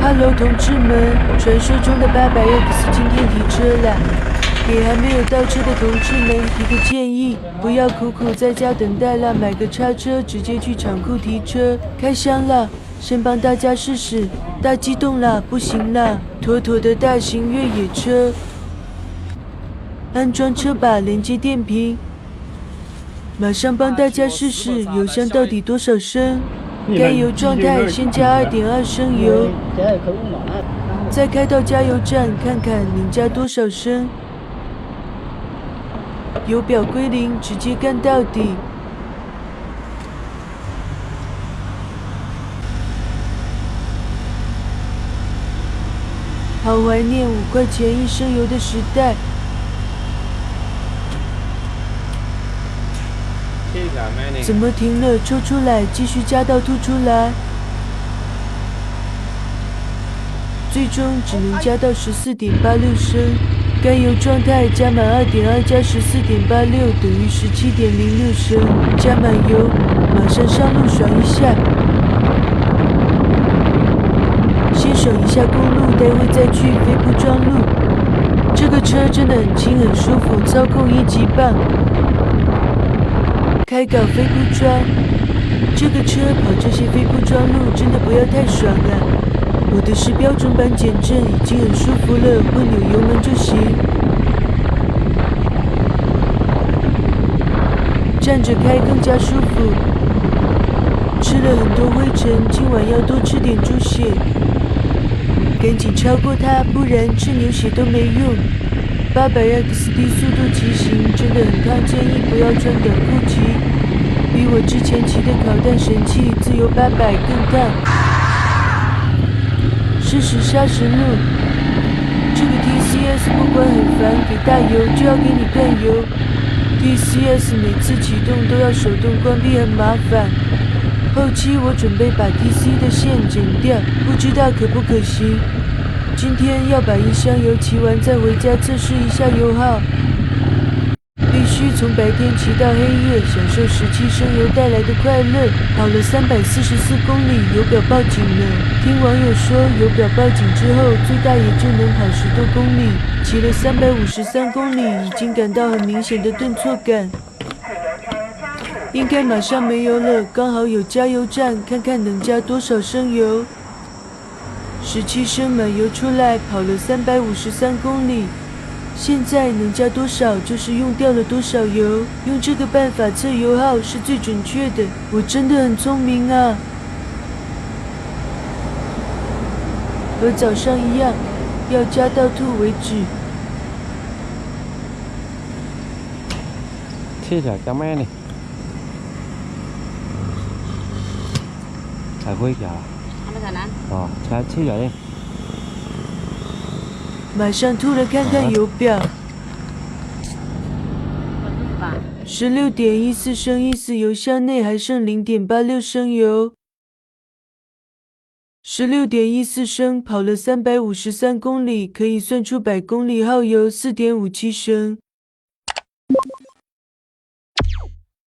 Hello，同志们，传说中的800X 今天提车啦！给还没有到车的同志们提个建议，不要苦苦在家等待了，买个叉车直接去厂库提车。开箱了，先帮大家试试。大激动了，不行了，妥妥的大型越野车。安装车把，连接电瓶。马上帮大家试试油箱到底多少升。该油状态先加2.2升油，再开到加油站看看能加多少升。油表归零，直接干到底。好怀念5块钱1升油的时代。怎么停了？抽出来，继续加到吐出来。最终只能加到14.86升。该油状态加满2.2加14.86等于17.06升。加满油，马上上路爽一下。先爽一下公路，待会再去飞铺庄路。这个车真的很轻很舒服，操控1级棒。开搞飞铺庄，这个车跑这些飞铺庄路真的不要太爽啊！我的是标准版减震，已经很舒服了，会扭油门就行。站着开更加舒服。吃了很多灰尘，今晚要多吃点猪血。赶紧超过它，不然吃牛血都没用。800X 低速度骑行真的很烫，建议不要穿短裤骑，比我之前骑的烤弹神器自由800更烫。适时砂石路，这个 TCS 不管很烦，给大油就要给你断油。TCS 每次启动都要手动关闭，很麻烦。后期我准备把 TC 的线剪掉，不知道可不可行。今天要把1箱油骑完，再回家测试一下油耗。必须从白天骑到黑夜，享受17升油带来的快乐。跑了344公里，油表报警了。听网友说，油表报警之后，最大也就能跑10多公里。骑了353公里，已经感到很明显的顿挫感。应该马上没油了，刚好有加油站，看看能加多少升油。17升满油出来，跑了353公里。现在能加多少就是用掉了多少油，用这个办法测油耗是最准确的。我真的很聪明啊！和早上一样，要加到吐为止。切下加咩呢？还会加？哦，加切下去。马上吐了，看看油表，16.14升，意思油箱内还剩0.86升油。16.14升，跑了353公里，可以算出100公里耗油4.57升。